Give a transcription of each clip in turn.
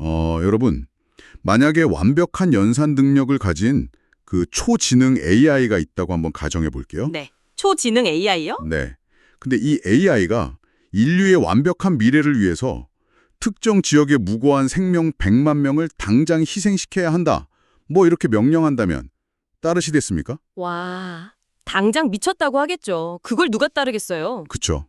여러분, 만약에 완벽한 연산 능력을 가진 그 초지능 AI가 있다고 한번 가정해 볼게요. 네. 초지능 AI요? 네. 근데 이 AI가 인류의 완벽한 미래를 위해서 특정 지역의 무고한 생명 100만 명을 당장 희생시켜야 한다. 뭐 이렇게 명령한다면 따르시겠습니까? 와, 당장 미쳤다고 하겠죠. 그걸 누가 따르겠어요? 그쵸.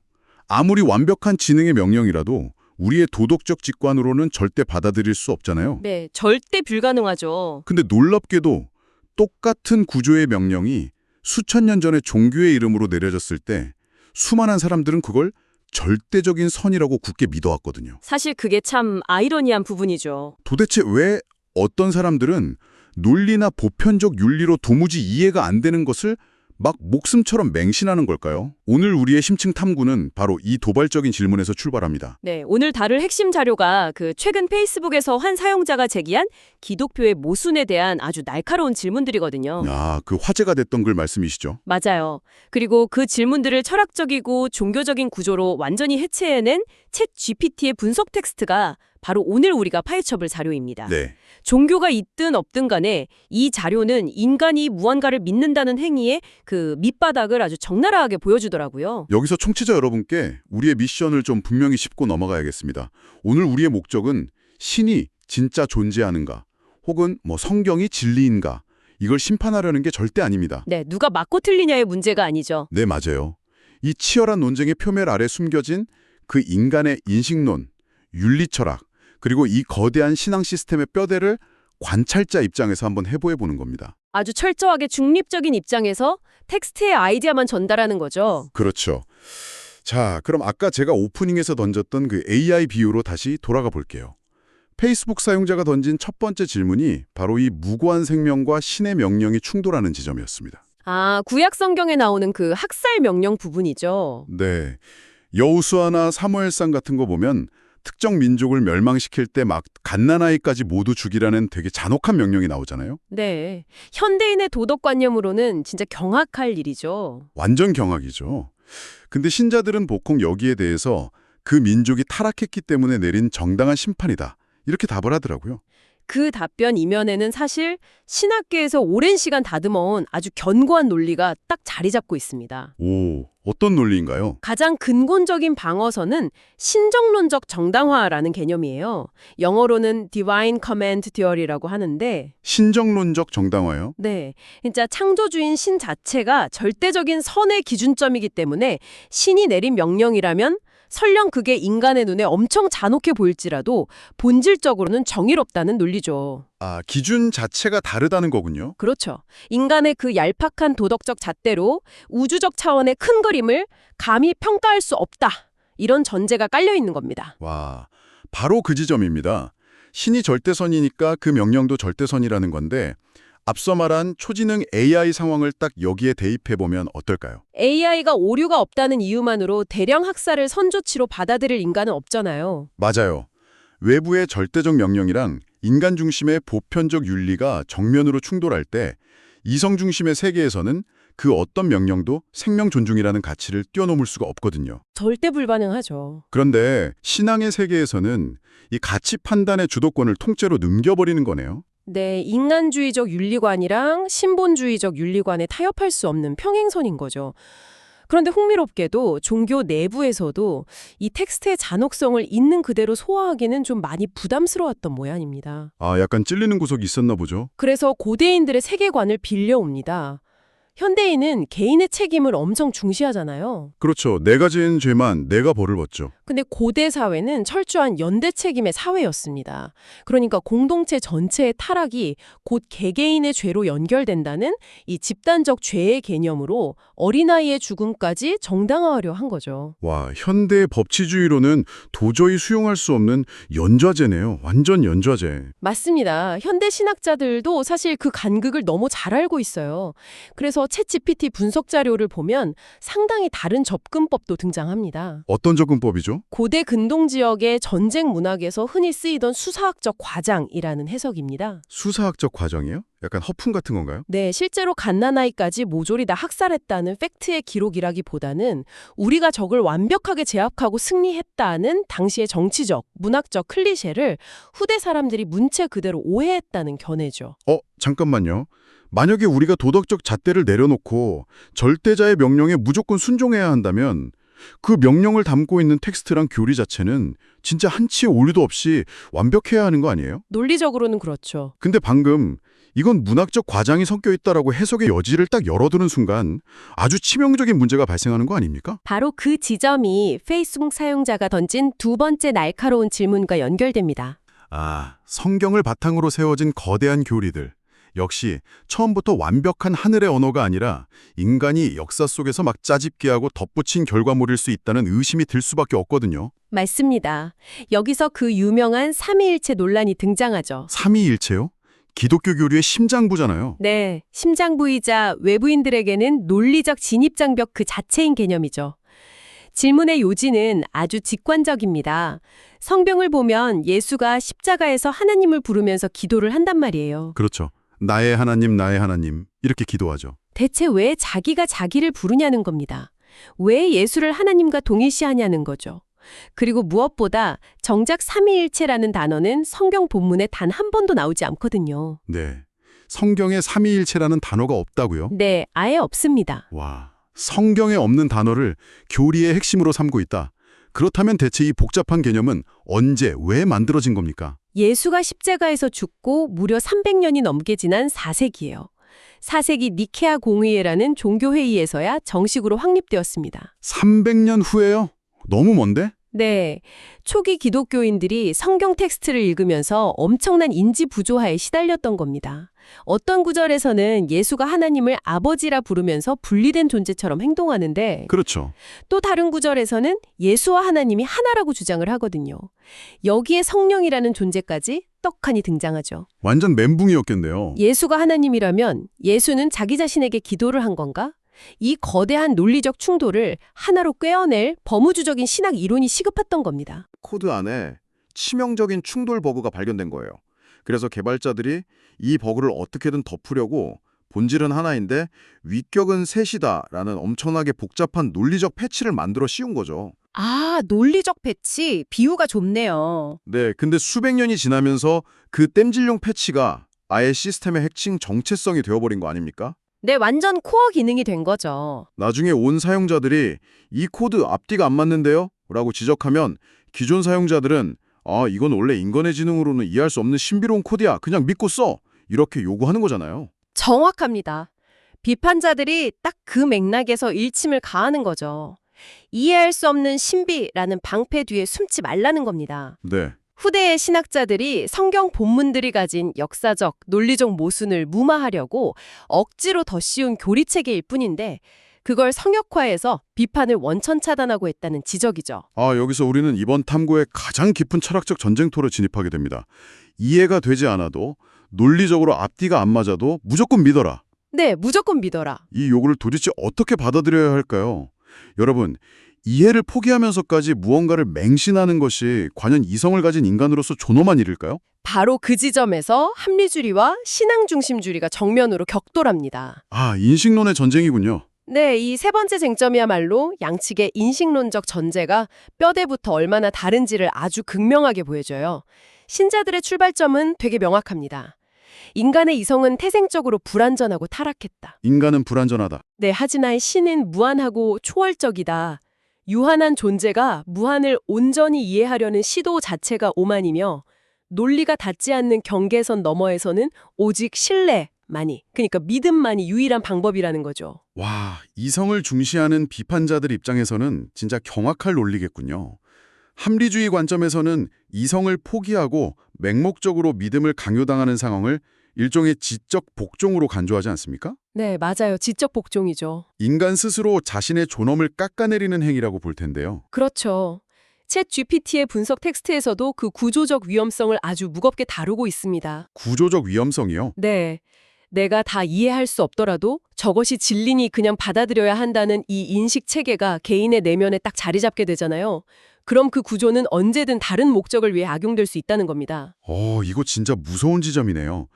아무리 완벽한 지능의 명령이라도 우리의 도덕적 직관으로는 절대 받아들일 수 없잖아요. 네, 절대 불가능하죠. 근데 놀랍게도 똑같은 구조의 명령이 수천 년 전에 종교의 이름으로 내려졌을 때 수많은 사람들은 그걸 절대적인 선이라고 굳게 믿어왔거든요. 사실 그게 참 아이러니한 부분이죠. 도대체 왜 어떤 사람들은 논리나 보편적 윤리로 도무지 이해가 안 되는 것을 막 목숨처럼 맹신하는 걸까요? 오늘 우리의 심층 탐구는 바로 이 도발적인 질문에서 출발합니다. 네, 오늘 다룰 핵심 자료가 최근 페이스북에서 한 사용자가 제기한 기독교의 모순에 대한 아주 날카로운 질문들이거든요. 그 화제가 됐던 글 말씀이시죠? 맞아요. 그리고 그 질문들을 철학적이고 종교적인 구조로 완전히 해체해낸 챗 GPT의 분석 텍스트가 바로 오늘 우리가 파헤쳐볼 자료입니다. 네. 종교가 있든 없든 간에 이 자료는 인간이 무언가를 믿는다는 행위의 그 밑바닥을 아주 적나라하게 보여주더라고요. 여기서 청취자 여러분께 우리의 미션을 좀 분명히 짚고 넘어가야겠습니다. 오늘 우리의 목적은 신이 진짜 존재하는가 혹은 성경이 진리인가 이걸 심판하려는 게 절대 아닙니다. 네, 누가 맞고 틀리냐의 문제가 아니죠. 네, 맞아요. 이 치열한 논쟁의 표면 아래 숨겨진 그 인간의 인식론, 윤리철학, 그리고 이 거대한 신앙 시스템의 뼈대를 관찰자 입장에서 한번 해보는 겁니다. 아주 철저하게 중립적인 입장에서 텍스트의 아이디어만 전달하는 거죠. 그렇죠. 자, 그럼 아까 제가 오프닝에서 던졌던 그 AI 비유로 다시 돌아가 볼게요. 페이스북 사용자가 던진 첫 번째 질문이 바로 이 무고한 생명과 신의 명령이 충돌하는 지점이었습니다. 아, 구약 성경에 나오는 그 학살 명령 부분이죠. 네. 여호수아나 사무엘상 같은 거 보면 특정 민족을 멸망시킬 때 막 갓난아이까지 모두 죽이라는 되게 잔혹한 명령이 나오잖아요. 네. 현대인의 도덕관념으로는 진짜 경악할 일이죠. 완전 경악이죠. 근데 신자들은 보통 여기에 대해서 그 민족이 타락했기 때문에 내린 정당한 심판이다. 이렇게 답을 하더라고요. 그 답변 이면에는 사실 신학계에서 오랜 시간 다듬어온 아주 견고한 논리가 딱 자리 잡고 있습니다. 오, 어떤 논리인가요? 가장 근본적인 방어선은 신정론적 정당화라는 개념이에요. 영어로는 Divine Command Theory라고 하는데 신정론적 정당화요? 네, 진짜 창조주인 신 자체가 절대적인 선의 기준점이기 때문에 신이 내린 명령이라면 설령 그게 인간의 눈에 엄청 잔혹해 보일지라도 본질적으로는 정의롭다는 논리죠. 기준 자체가 다르다는 거군요. 그렇죠. 인간의 그 얄팍한 도덕적 잣대로 우주적 차원의 큰 그림을 감히 평가할 수 없다. 이런 전제가 깔려 있는 겁니다. 와, 바로 그 지점입니다. 신이 절대선이니까 그 명령도 절대선이라는 건데 앞서 말한 초지능 AI 상황을 딱 여기에 대입해보면 어떨까요? AI가 오류가 없다는 이유만으로 대량 학살을 선조치로 받아들일 인간은 없잖아요. 맞아요. 외부의 절대적 명령이랑 인간 중심의 보편적 윤리가 정면으로 충돌할 때 이성 중심의 세계에서는 그 어떤 명령도 생명 존중이라는 가치를 뛰어넘을 수가 없거든요. 절대 불가능하죠. 그런데 신앙의 세계에서는 이 가치 판단의 주도권을 통째로 넘겨버리는 거네요. 네, 인간주의적 윤리관이랑 신본주의적 윤리관에 타협할 수 없는 평행선인 거죠. 그런데 흥미롭게도 종교 내부에서도 이 텍스트의 잔혹성을 있는 그대로 소화하기는 좀 많이 부담스러웠던 모양입니다. 약간 찔리는 구석이 있었나 보죠. 그래서 고대인들의 세계관을 빌려옵니다. 현대인은 개인의 책임을 엄청 중시하잖아요. 그렇죠. 내가 지은 죄만 내가 벌을 받죠. 근데 고대 사회는 철저한 연대 책임의 사회였습니다. 그러니까 공동체 전체의 타락이 곧 개개인의 죄로 연결된다는 이 집단적 죄의 개념으로 어린아이의 죽음까지 정당화하려 한 거죠. 와, 현대의 법치주의로는 도저히 수용할 수 없는 연좌제네요. 완전 연좌제. 맞습니다. 현대 신학자들도 사실 그 간극을 너무 잘 알고 있어요. 그래서 챗 GPT 분석 자료를 보면 상당히 다른 접근법도 등장합니다. 어떤 접근법이죠? 뭐죠? 고대 근동 지역의 전쟁 문학에서 흔히 쓰이던 수사학적 과장이라는 해석입니다. 수사학적 과정이요? 약간 허풍 같은 건가요? 네, 실제로 갓나나이까지 모조리 다 학살했다는 팩트의 기록이라기보다는 우리가 적을 완벽하게 제압하고 승리했다는 당시의 정치적, 문학적 클리셰를 후대 사람들이 문체 그대로 오해했다는 견해죠. 잠깐만요. 만약에 우리가 도덕적 잣대를 내려놓고 절대자의 명령에 무조건 순종해야 한다면 그 명령을 담고 있는 텍스트랑 교리 자체는 진짜 한치의 오류도 없이 완벽해야 하는 거 아니에요? 논리적으로는 그렇죠. 근데 방금 이건 문학적 과장이 섞여 있다라고 해석의 여지를 딱 열어두는 순간 아주 치명적인 문제가 발생하는 거 아닙니까? 바로 그 지점이 페이스북 사용자가 던진 두 번째 날카로운 질문과 연결됩니다. 성경을 바탕으로 세워진 거대한 교리들. 역시 처음부터 완벽한 하늘의 언어가 아니라 인간이 역사 속에서 막 짜집기하고 덧붙인 결과물일 수 있다는 의심이 들 수밖에 없거든요. 맞습니다. 여기서 그 유명한 삼위일체 논란이 등장하죠. 삼위일체요? 기독교 교류의 심장부잖아요. 네, 심장부이자 외부인들에게는 논리적 진입장벽 그 자체인 개념이죠. 질문의 요지는 아주 직관적입니다. 성경을 보면 예수가 십자가에서 하나님을 부르면서 기도를 한단 말이에요. 그렇죠. 나의 하나님, 나의 하나님 이렇게 기도하죠. 대체 왜 자기가 자기를 부르냐는 겁니다. 왜 예수를 하나님과 동일시하냐는 거죠. 그리고 무엇보다 정작 삼위일체라는 단어는 성경 본문에 단 한 번도 나오지 않거든요. 네. 성경에 삼위일체라는 단어가 없다고요? 네, 아예 없습니다. 와, 성경에 없는 단어를 교리의 핵심으로 삼고 있다. 그렇다면 대체 이 복잡한 개념은 언제, 왜 만들어진 겁니까? 예수가 십자가에서 죽고 무려 300년이 넘게 지난 4세기예요. 4세기 니케아 공의회라는 종교회의에서야 정식으로 확립되었습니다. 300년 후에요? 너무 먼데? 네, 초기 기독교인들이 성경 텍스트를 읽으면서 엄청난 인지 부조화에 시달렸던 겁니다. 어떤 구절에서는 예수가 하나님을 아버지라 부르면서 분리된 존재처럼 행동하는데 그렇죠. 또 다른 구절에서는 예수와 하나님이 하나라고 주장을 하거든요. 여기에 성령이라는 존재까지 떡하니 등장하죠. 완전 멘붕이었겠네요. 예수가 하나님이라면 예수는 자기 자신에게 기도를 한 건가? 이 거대한 논리적 충돌을 하나로 꿰어낼 범우주적인 신학 이론이 시급했던 겁니다. 코드 안에 치명적인 충돌 버그가 발견된 거예요. 그래서 개발자들이 이 버그를 어떻게든 덮으려고 본질은 하나인데 위격은 셋이다라는 엄청나게 복잡한 논리적 패치를 만들어 씌운 거죠. 아, 논리적 패치. 비유가 좁네요. 네, 근데 수백 년이 지나면서 그 땜질용 패치가 아예 시스템의 핵심 정체성이 되어버린 거 아닙니까? 네, 완전 코어 기능이 된 거죠. 나중에 온 사용자들이 이 코드 앞뒤가 안 맞는데요? 라고 지적하면 기존 사용자들은 이건 원래 인간의 지능으로는 이해할 수 없는 신비로운 코드야. 그냥 믿고 써. 이렇게 요구하는 거잖아요. 정확합니다. 비판자들이 딱 그 맥락에서 일침을 가하는 거죠. 이해할 수 없는 신비라는 방패 뒤에 숨지 말라는 겁니다. 네. 후대의 신학자들이 성경 본문들이 가진 역사적, 논리적 모순을 무마하려고 억지로 더 씌운 교리체계일 뿐인데 그걸 성역화해서 비판을 원천 차단하고 했다는 지적이죠. 여기서 우리는 이번 탐구의 가장 깊은 철학적 전쟁터로 진입하게 됩니다. 이해가 되지 않아도 논리적으로 앞뒤가 안 맞아도 무조건 믿어라. 네, 무조건 믿어라. 이 요구를 도대체 어떻게 받아들여야 할까요? 여러분, 이해를 포기하면서까지 무언가를 맹신하는 것이 과연 이성을 가진 인간으로서 존엄한 일일까요? 바로 그 지점에서 합리주의와 신앙중심주의가 정면으로 격돌합니다. 인식론의 전쟁이군요. 네, 이 세 번째 쟁점이야말로 양측의 인식론적 전제가 뼈대부터 얼마나 다른지를 아주 극명하게 보여줘요. 신자들의 출발점은 되게 명확합니다. 인간의 이성은 태생적으로 불완전하고 타락했다. 인간은 불완전하다. 네, 하지만 신은 무한하고 초월적이다. 유한한 존재가 무한을 온전히 이해하려는 시도 자체가 오만이며 논리가 닿지 않는 경계선 너머에서는 오직 신뢰만이, 그러니까 믿음만이 유일한 방법이라는 거죠. 와, 이성을 중시하는 비판자들 입장에서는 진짜 경악할 논리겠군요. 합리주의 관점에서는 이성을 포기하고 맹목적으로 믿음을 강요당하는 상황을 일종의 지적 복종으로 간주하지 않습니까? 네, 맞아요. 지적 복종이죠. 인간 스스로 자신의 존엄을 깎아내리는 행위라고 볼 텐데요. 그렇죠. 챗 GPT의 분석 텍스트에서도 그 구조적 위험성을 아주 무겁게 다루고 있습니다. 구조적 위험성이요? 네. 내가 다 이해할 수 없더라도 저것이 진리니 그냥 받아들여야 한다는 이 인식 체계가 개인의 내면에 딱 자리 잡게 되잖아요. 그럼 그 구조는 언제든 다른 목적을 위해 악용될 수 있다는 겁니다. 이거 진짜 무서운 지점이네요.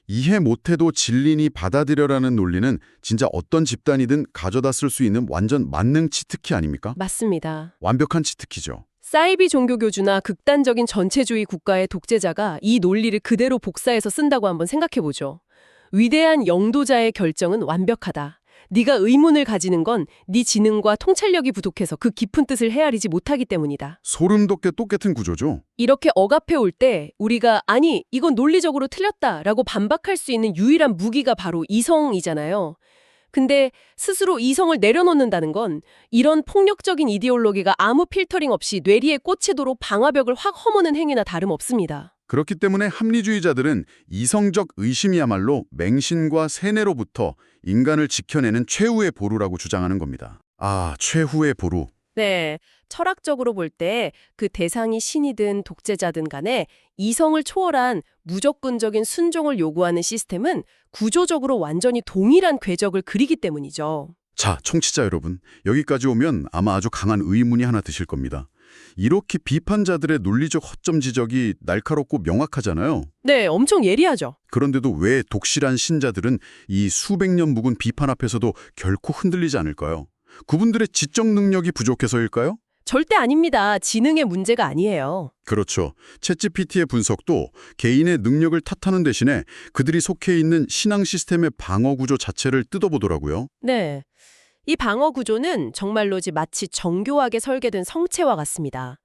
이해 못해도 진리니 받아들여라는 논리는 진짜 어떤 집단이든 가져다 쓸 수 있는 완전 만능 치트키 아닙니까? 맞습니다. 완벽한 치트키죠. 사이비 종교교주나 극단적인 전체주의 국가의 독재자가 이 논리를 그대로 복사해서 쓴다고 한번 생각해보죠. 위대한 영도자의 결정은 완벽하다. 네가 의문을 가지는 건 네 지능과 통찰력이 부족해서 그 깊은 뜻을 헤아리지 못하기 때문이다. 소름 돋게 똑같은 구조죠. 이렇게 억압해 올 때 우리가 아니 이건 논리적으로 틀렸다라고 반박할 수 있는 유일한 무기가 바로 이성이잖아요. 근데 스스로 이성을 내려놓는다는 건 이런 폭력적인 이데올로기가 아무 필터링 없이 뇌리에 꽂히도록 방화벽을 확 허무는 행위나 다름없습니다. 그렇기 때문에 합리주의자들은 이성적 의심이야말로 맹신과 세뇌로부터 인간을 지켜내는 최후의 보루라고 주장하는 겁니다. 아, 최후의 보루. 네, 철학적으로 볼 때 그 대상이 신이든 독재자든 간에 이성을 초월한 무조건적인 순종을 요구하는 시스템은 구조적으로 완전히 동일한 궤적을 그리기 때문이죠. 자, 청취자 여러분, 여기까지 오면 아마 아주 강한 의문이 하나 드실 겁니다. 이렇게 비판자들의 논리적 허점 지적이 날카롭고 명확하잖아요. 네, 엄청 예리하죠. 그런데도 왜 독실한 신자들은 이 수백 년 묵은 비판 앞에서도 결코 흔들리지 않을까요? 그분들의 지적 능력이 부족해서일까요? 절대 아닙니다. 지능의 문제가 아니에요. 그렇죠. 챗GPT의 분석도 개인의 능력을 탓하는 대신에 그들이 속해 있는 신앙 시스템의 방어 구조 자체를 뜯어보더라고요. 네. 이 방어 구조는 정말로지 마치 정교하게 설계된 성체와 같습니다.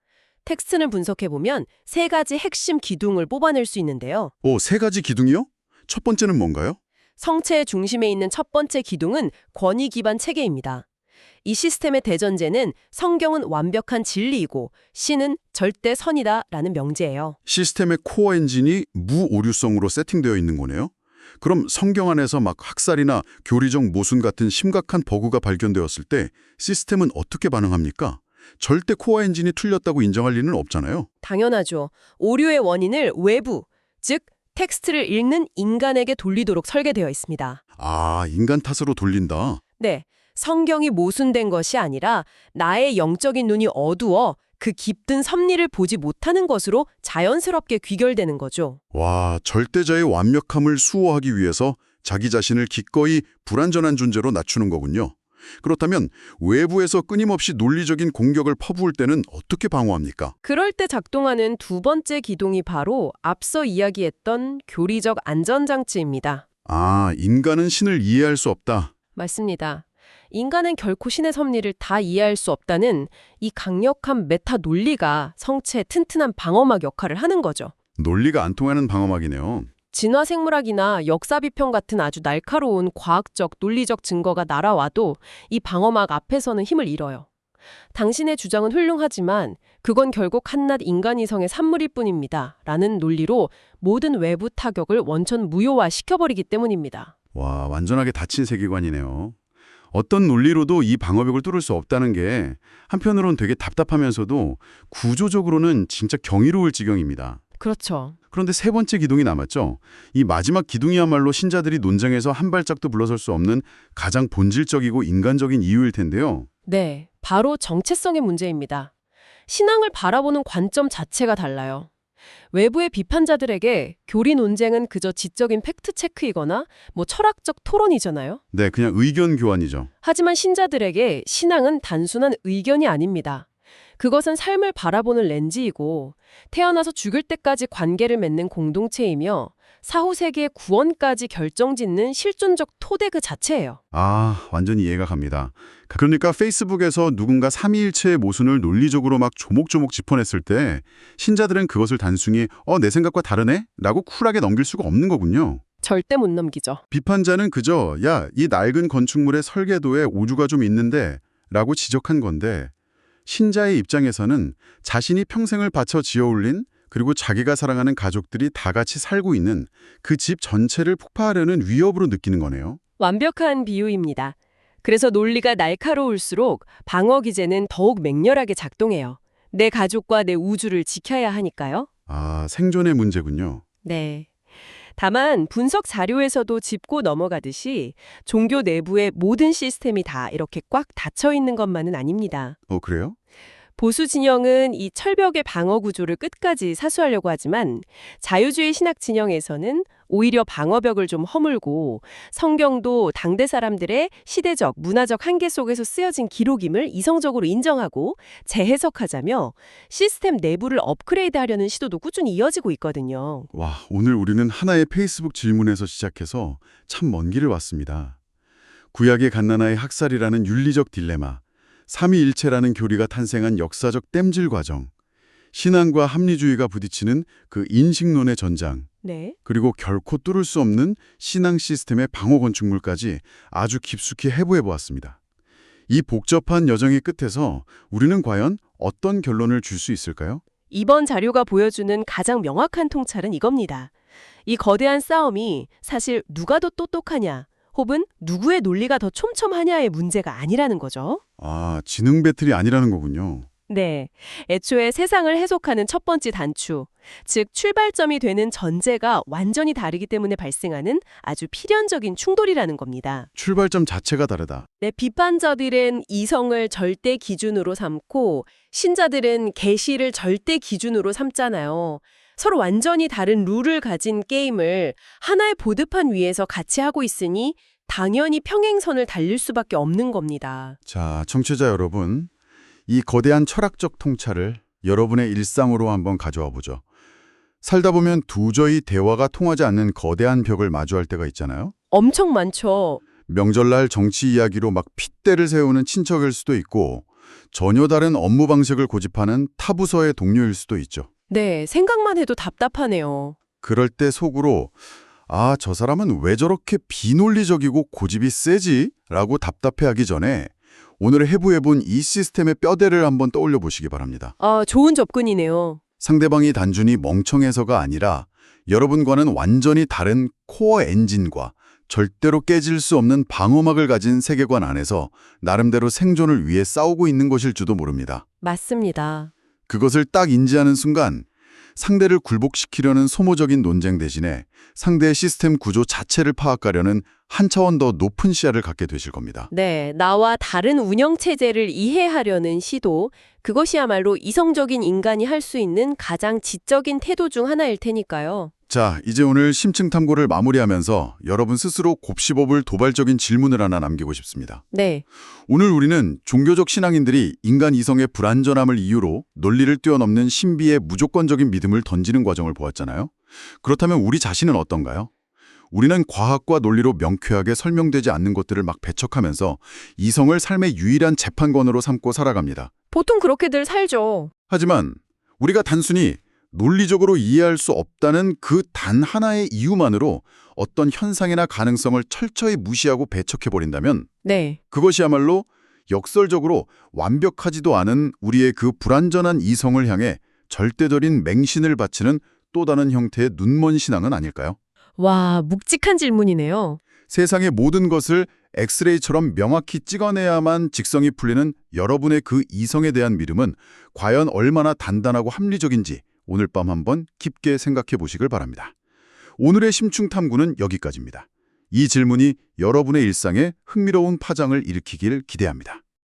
텍스트를 분석해보면 세 가지 핵심 기둥을 뽑아낼 수 있는데요. 세 가지 기둥이요? 첫 번째는 뭔가요? 성체의 중심에 있는 첫 번째 기둥은 권위 기반 체계입니다. 이 시스템의 대전제는 성경은 완벽한 진리이고 신은 절대 선이다라는 명제예요. 시스템의 코어 엔진이 무오류성으로 세팅되어 있는 거네요? 그럼 성경 안에서 막 학살이나 교리적 모순 같은 심각한 버그가 발견되었을 때 시스템은 어떻게 반응합니까? 절대 코어 엔진이 틀렸다고 인정할 리는 없잖아요. 당연하죠. 오류의 원인을 외부, 즉 텍스트를 읽는 인간에게 돌리도록 설계되어 있습니다. 아, 인간 탓으로 돌린다. 네, 성경이 모순된 것이 아니라 나의 영적인 눈이 어두워 그 깊은 섭리를 보지 못하는 것으로 자연스럽게 귀결되는 거죠. 와, 절대자의 완벽함을 수호하기 위해서 자기 자신을 기꺼이 불완전한 존재로 낮추는 거군요. 그렇다면 외부에서 끊임없이 논리적인 공격을 퍼부을 때는 어떻게 방어합니까? 그럴 때 작동하는 두 번째 기둥이 바로 앞서 이야기했던 교리적 안전장치입니다. 아, 인간은 신을 이해할 수 없다. 맞습니다. 인간은 결코 신의 섭리를 다 이해할 수 없다는 이 강력한 메타 논리가 성체의 튼튼한 방어막 역할을 하는 거죠. 논리가 안 통하는 방어막이네요. 진화생물학이나 역사비평 같은 아주 날카로운 과학적, 논리적 증거가 날아와도 이 방어막 앞에서는 힘을 잃어요. 당신의 주장은 훌륭하지만 그건 결국 한낱 인간이성의 산물일 뿐입니다. 라는 논리로 모든 외부 타격을 원천 무효화시켜버리기 때문입니다. 와, 완전하게 닫힌 세계관이네요. 어떤 논리로도 이 방어벽을 뚫을 수 없다는 게 한편으론 되게 답답하면서도 구조적으로는 진짜 경이로울 지경입니다. 그렇죠. 그런데 세 번째 기둥이 남았죠. 이 마지막 기둥이야말로 신자들이 논쟁에서 한 발짝도 물러설 수 없는 가장 본질적이고 인간적인 이유일 텐데요. 네, 바로 정체성의 문제입니다. 신앙을 바라보는 관점 자체가 달라요. 외부의 비판자들에게 교리 논쟁은 그저 지적인 팩트체크이거나 철학적 토론이잖아요. 네, 그냥 의견 교환이죠. 하지만 신자들에게 신앙은 단순한 의견이 아닙니다. 그것은 삶을 바라보는 렌즈이고 태어나서 죽을 때까지 관계를 맺는 공동체이며 사후 세계의 구원까지 결정짓는 실존적 토대 그 자체예요. 아, 완전히 이해가 갑니다. 그러니까 페이스북에서 누군가 삼위일체의 모순을 논리적으로 막 조목조목 짚어냈을 때 신자들은 그것을 단순히 내 생각과 다르네? 라고 쿨하게 넘길 수가 없는 거군요. 절대 못 넘기죠. 비판자는 그저 야, 이 낡은 건축물의 설계도에 오류가 좀 있는데 라고 지적한 건데 신자의 입장에서는 자신이 평생을 바쳐 지어올린 그리고 자기가 사랑하는 가족들이 다 같이 살고 있는 그 집 전체를 폭파하려는 위협으로 느끼는 거네요. 완벽한 비유입니다. 그래서 논리가 날카로울수록 방어 기제는 더욱 맹렬하게 작동해요. 내 가족과 내 우주를 지켜야 하니까요. 아, 생존의 문제군요. 네. 다만 분석 자료에서도 짚고 넘어가듯이 종교 내부의 모든 시스템이 다 이렇게 꽉 닫혀 있는 것만은 아닙니다. 그래요? 보수 진영은 이 철벽의 방어 구조를 끝까지 사수하려고 하지만 자유주의 신학 진영에서는 오히려 방어벽을 좀 허물고 성경도 당대 사람들의 시대적, 문화적 한계 속에서 쓰여진 기록임을 이성적으로 인정하고 재해석하자며 시스템 내부를 업그레이드하려는 시도도 꾸준히 이어지고 있거든요. 와, 오늘 우리는 하나의 페이스북 질문에서 시작해서 참 먼 길을 왔습니다. 구약의 갓나나의 학살이라는 윤리적 딜레마, 삼위일체라는 교리가 탄생한 역사적 땜질 과정, 신앙과 합리주의가 부딪히는 그 인식론의 전장, 네. 그리고 결코 뚫을 수 없는 신앙 시스템의 방어 건축물까지 아주 깊숙이 해부해 보았습니다. 이 복잡한 여정의 끝에서 우리는 과연 어떤 결론을 줄 수 있을까요? 이번 자료가 보여주는 가장 명확한 통찰은 이겁니다. 이 거대한 싸움이 사실 누가 더 똑똑하냐, 혹은 누구의 논리가 더 촘촘하냐의 문제가 아니라는 거죠. 아, 지능 배틀이 아니라는 거군요. 네. 애초에 세상을 해석하는 첫 번째 단추, 즉 출발점이 되는 전제가 완전히 다르기 때문에 발생하는 아주 필연적인 충돌이라는 겁니다. 출발점 자체가 다르다. 네, 비판자들은 이성을 절대 기준으로 삼고 신자들은 계시를 절대 기준으로 삼잖아요. 서로 완전히 다른 룰을 가진 게임을 하나의 보드판 위에서 같이 하고 있으니 당연히 평행선을 달릴 수밖에 없는 겁니다. 자, 청취자 여러분, 이 거대한 철학적 통찰을 여러분의 일상으로 한번 가져와 보죠. 살다 보면 도저히 대화가 통하지 않는 거대한 벽을 마주할 때가 있잖아요. 엄청 많죠. 명절날 정치 이야기로 막 핏대를 세우는 친척일 수도 있고 전혀 다른 업무 방식을 고집하는 타부서의 동료일 수도 있죠. 네, 생각만 해도 답답하네요. 그럴 때 속으로 아, 저 사람은 왜 저렇게 비논리적이고 고집이 세지? 라고 답답해하기 전에 오늘 해부해본 이 시스템의 뼈대를 한번 떠올려 보시기 바랍니다. 아, 좋은 접근이네요. 상대방이 단순히 멍청해서가 아니라 여러분과는 완전히 다른 코어 엔진과 절대로 깨질 수 없는 방어막을 가진 세계관 안에서 나름대로 생존을 위해 싸우고 있는 것일지도 모릅니다. 맞습니다. 그것을 딱 인지하는 순간 상대를 굴복시키려는 소모적인 논쟁 대신에 상대의 시스템 구조 자체를 파악하려는 한 차원 더 높은 시야를 갖게 되실 겁니다. 네, 나와 다른 운영체제를 이해하려는 시도, 그것이야말로 이성적인 인간이 할 수 있는 가장 지적인 태도 중 하나일 테니까요. 자, 이제 오늘 심층 탐구를 마무리하면서 여러분 스스로 곱씹어볼 도발적인 질문을 하나 남기고 싶습니다. 네, 오늘 우리는 종교적 신앙인들이 인간 이성의 불완전함을 이유로 논리를 뛰어넘는 신비의 무조건적인 믿음을 던지는 과정을 보았잖아요. 그렇다면 우리 자신은 어떤가요? 우리는 과학과 논리로 명쾌하게 설명되지 않는 것들을 막 배척하면서 이성을 삶의 유일한 재판관으로 삼고 살아갑니다. 보통 그렇게들 살죠. 하지만 우리가 단순히 논리적으로 이해할 수 없다는 그 단 하나의 이유만으로 어떤 현상이나 가능성을 철저히 무시하고 배척해버린다면 네, 그것이야말로 역설적으로 완벽하지도 않은 우리의 그 불완전한 이성을 향해 절대적인 맹신을 바치는 또 다른 형태의 눈먼 신앙은 아닐까요? 와, 묵직한 질문이네요. 세상의 모든 것을 엑스레이처럼 명확히 찍어내야만 직성이 풀리는 여러분의 그 이성에 대한 믿음은 과연 얼마나 단단하고 합리적인지 오늘 밤 한번 깊게 생각해 보시길 바랍니다. 오늘의 심층 탐구는 여기까지입니다. 이 질문이 여러분의 일상에 흥미로운 파장을 일으키길 기대합니다.